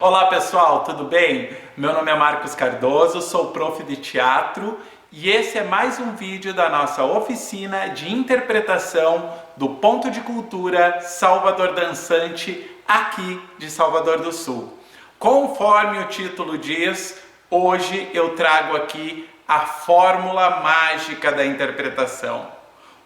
Olá pessoal, tudo bem? Meu nome é Marcos Cardoso, sou prof de teatro e esse é mais um vídeo da nossa oficina de interpretação do Ponto de Cultura Salvador Dançante aqui de Salvador do Sul. Conforme o título diz, hoje eu trago aqui a fórmula mágica da interpretação.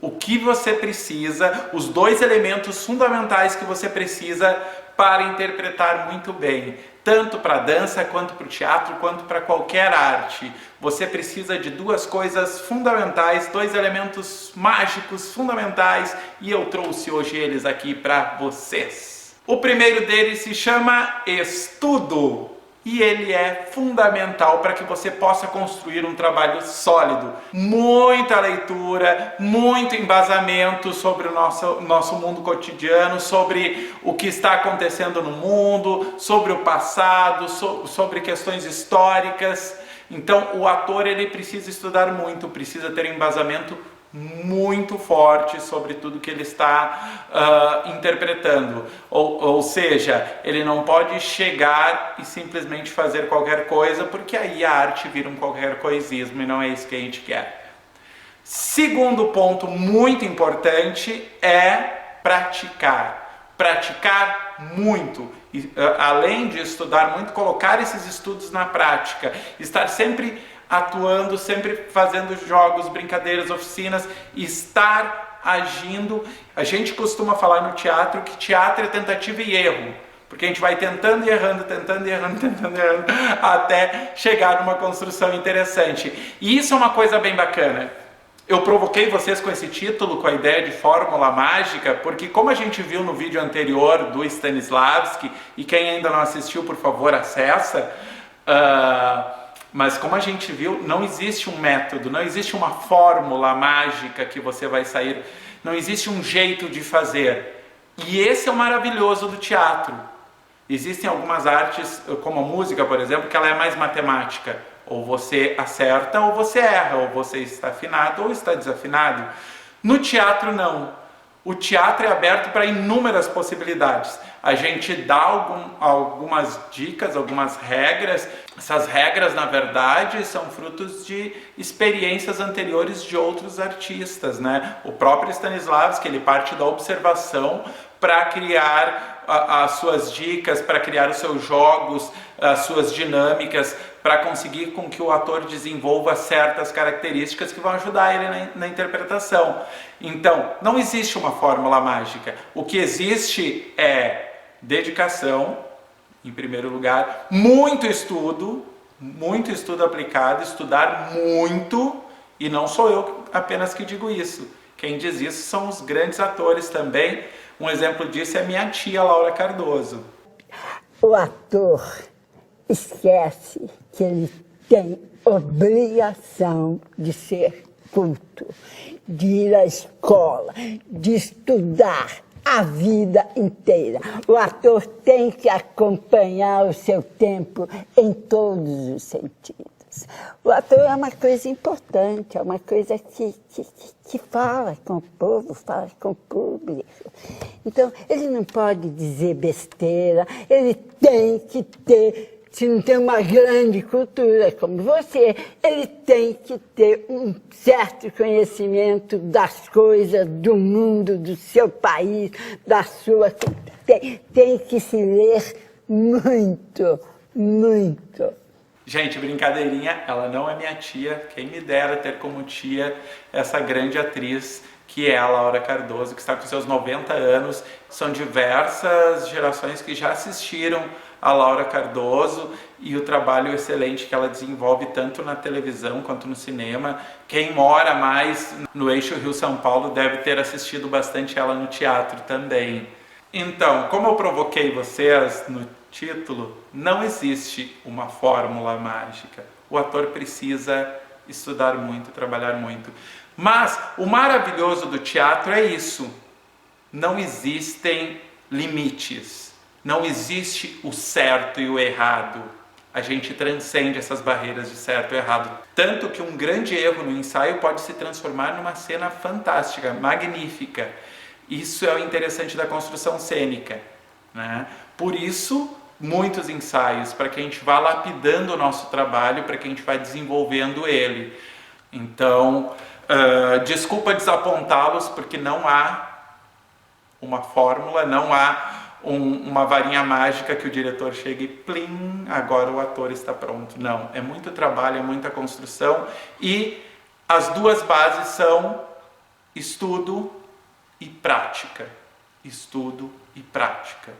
O que você precisa, os dois elementos fundamentais que você precisa para interpretar muito bem, tanto para a dança, quanto para o teatro, quanto para qualquer arte. Você precisa de duas coisas fundamentais, dois elementos mágicos fundamentais, e eu trouxe hoje eles aqui para vocês. O primeiro deles se chama estudo. E ele é fundamental para que você possa construir um trabalho sólido. Muita leitura, muito embasamento sobre o nosso mundo cotidiano, sobre o que está acontecendo no mundo, sobre o passado, sobre questões históricas. Então, o ator ele precisa estudar muito, precisa ter um embasamento muito forte sobre tudo que ele está interpretando, ou seja, ele não pode chegar e simplesmente fazer qualquer coisa, porque aí a arte vira um qualquer coisismo e não é isso que a gente quer. Segundo ponto muito importante é praticar muito, além de estudar muito, colocar esses estudos na prática, estar sempre atuando, sempre fazendo jogos, brincadeiras, oficinas, estar agindo. A gente costuma falar no teatro que teatro é tentativa e erro, porque a gente vai tentando e errando, até chegar numa construção interessante. E isso é uma coisa bem bacana. Eu provoquei vocês com esse título, com a ideia de fórmula mágica, porque como a gente viu no vídeo anterior do Stanislavski, e quem ainda não assistiu, por favor, acessa, mas como a gente viu, não existe um método, não existe uma fórmula mágica que você vai sair, não existe um jeito de fazer. E esse é o maravilhoso do teatro. Existem algumas artes, como a música, por exemplo, que ela é mais matemática. Ou você acerta ou você erra, ou você está afinado ou está desafinado. No teatro não. O teatro é aberto para inúmeras possibilidades. A gente dá algumas dicas, algumas regras. Essas regras, na verdade, são frutos de experiências anteriores de outros artistas, né? O próprio Stanislavski, ele parte da observação para criar as suas dicas, para criar os seus jogos, as suas dinâmicas, para conseguir com que o ator desenvolva certas características que vão ajudar ele na interpretação. Então, não existe uma fórmula mágica. O que existe é dedicação, em primeiro lugar, muito estudo aplicado, estudar muito, e não sou eu apenas que digo isso. Quem diz isso são os grandes atores também. Um exemplo disso é minha tia, Laura Cardoso. O ator esquece que ele tem obrigação de ser culto, de ir à escola, de estudar a vida inteira. O ator tem que acompanhar o seu tempo em todos os sentidos. O ator é uma coisa importante, é uma coisa que fala com o povo, fala com o público. Então, ele não pode dizer besteira, ele tem que ter, se não tem uma grande cultura como você, ele tem que ter um certo conhecimento das coisas, do mundo, do seu país, da sua... Tem que se ler muito. Gente, brincadeirinha, ela não é minha tia, quem me dera ter como tia essa grande atriz que é a Laura Cardoso, que está com seus 90 anos. São diversas gerações que já assistiram a Laura Cardoso e o trabalho excelente que ela desenvolve tanto na televisão quanto no cinema. Quem mora mais no eixo Rio-São Paulo deve ter assistido bastante ela no teatro também. Então, como eu provoquei vocês no título, não existe uma fórmula mágica. O ator precisa estudar muito, trabalhar muito. Mas o maravilhoso do teatro é isso. Não existem limites. Não existe o certo e o errado. A gente transcende essas barreiras de certo e errado. Tanto que um grande erro no ensaio pode se transformar numa cena fantástica, magnífica. Isso é o interessante da construção cênica, né? Por isso, muitos ensaios, para que a gente vá lapidando o nosso trabalho, para que a gente vá desenvolvendo ele. Então, desculpa desapontá-los, porque não há uma fórmula, não há uma varinha mágica que o diretor chegue e plim, agora o ator está pronto. Não, é muito trabalho, é muita construção, e as duas bases são estudo e prática. Estudo e prática.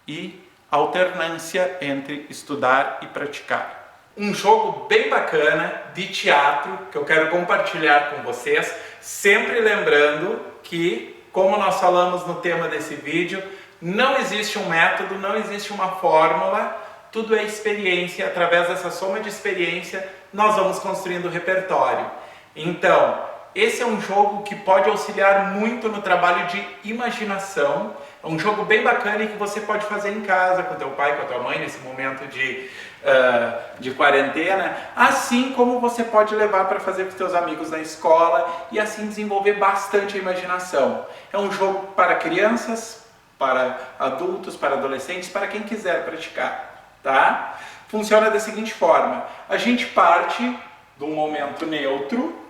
E alternância entre estudar e praticar. Um jogo bem bacana de teatro que eu quero compartilhar com vocês, sempre lembrando que, como nós falamos no tema desse vídeo, não existe um método, não existe uma fórmula, tudo é experiência. Através dessa soma de experiência, nós vamos construindo o repertório. Então, esse é um jogo que pode auxiliar muito no trabalho de imaginação. É um jogo bem bacana e que você pode fazer em casa, com teu pai, com a tua mãe, nesse momento de quarentena, assim como você pode levar para fazer com os teus amigos na escola e assim desenvolver bastante a imaginação. É um jogo para crianças, para adultos, para adolescentes, para quem quiser praticar, tá? Funciona da seguinte forma: a gente parte de um momento neutro,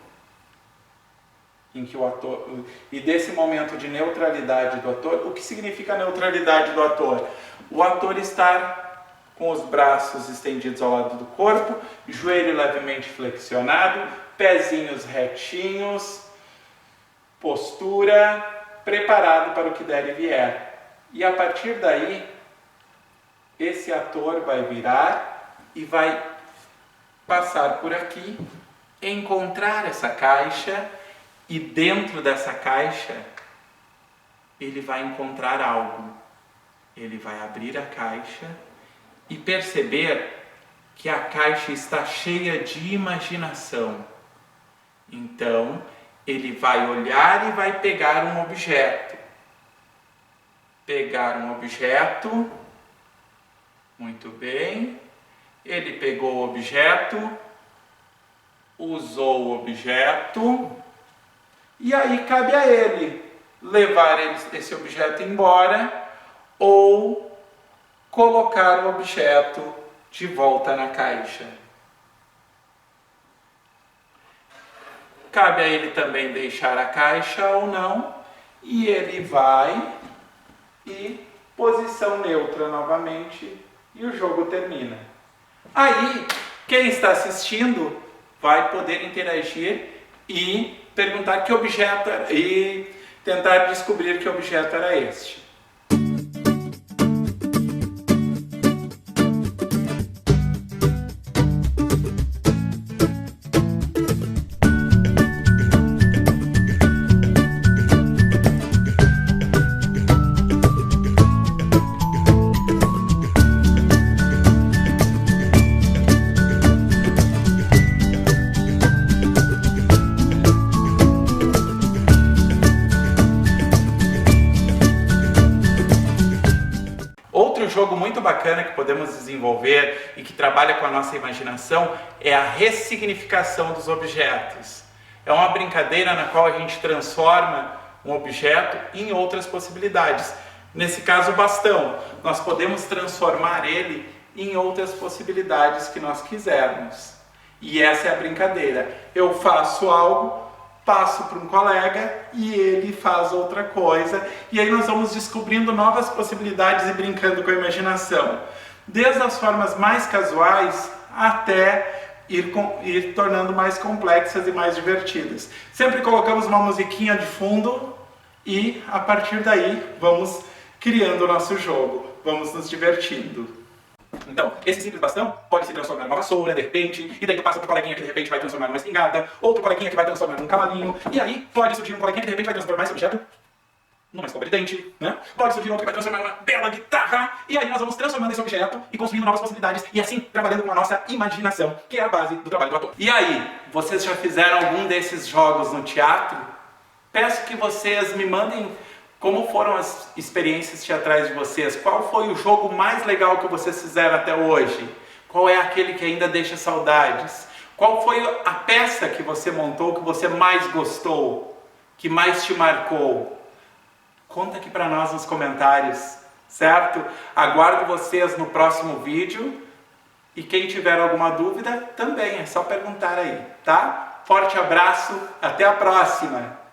em que o ator, e desse momento de neutralidade do ator. O que significa a neutralidade do ator? O ator estar com os braços estendidos ao lado do corpo, joelho levemente flexionado, pezinhos retinhos, postura, preparado para o que der e vier. E a partir daí, esse ator vai virar e vai passar por aqui, encontrar essa caixa, e dentro dessa caixa ele vai encontrar algo. Ele vai abrir a caixa e perceber que a caixa está cheia de imaginação. Então, ele vai olhar e vai pegar um objeto. Pegar um objeto. Muito bem. Ele pegou o objeto, usou o objeto, e aí cabe a ele levar esse objeto embora ou colocar o objeto de volta na caixa. Cabe a ele também deixar a caixa ou não, e ele vai e posição neutra novamente, e o jogo termina. Aí, quem está assistindo vai poder interagir e perguntar que objeto era, e tentar descobrir que objeto era este. Outro jogo muito bacana que podemos desenvolver e que trabalha com a nossa imaginação é a ressignificação dos objetos. É uma brincadeira na qual a gente transforma um objeto em outras possibilidades. Nesse caso, o bastão. Nós podemos transformar ele em outras possibilidades que nós quisermos. E essa é a brincadeira. Eu faço algo, passo para um colega e ele faz outra coisa, e aí nós vamos descobrindo novas possibilidades e brincando com a imaginação, desde as formas mais casuais até ir tornando mais complexas e mais divertidas. Sempre colocamos uma musiquinha de fundo e a partir daí vamos criando o nosso jogo, vamos nos divertindo. Então, esse simples bastão pode se transformar numa vassoura, de repente, e daí tu passa pro coleguinha que de repente vai transformar numa espingarda, outro coleguinha que vai transformar num cavalinho, e aí pode surgir um coleguinha que de repente vai transformar esse objeto numa escova de dente, né? Pode surgir outro que vai transformar numa bela guitarra, e aí nós vamos transformando esse objeto e construindo novas possibilidades, e assim trabalhando com a nossa imaginação, que é a base do trabalho do ator. E aí, vocês já fizeram algum desses jogos no teatro? Peço que vocês me mandem como foram as experiências teatrais de vocês? Qual foi o jogo mais legal que vocês fizeram até hoje? Qual é aquele que ainda deixa saudades? Qual foi a peça que você montou que você mais gostou? Que mais te marcou? Conta aqui para nós nos comentários. certo? Aguardo vocês no próximo vídeo. E quem tiver alguma dúvida, também é só perguntar aí, tá? Forte abraço, até a próxima!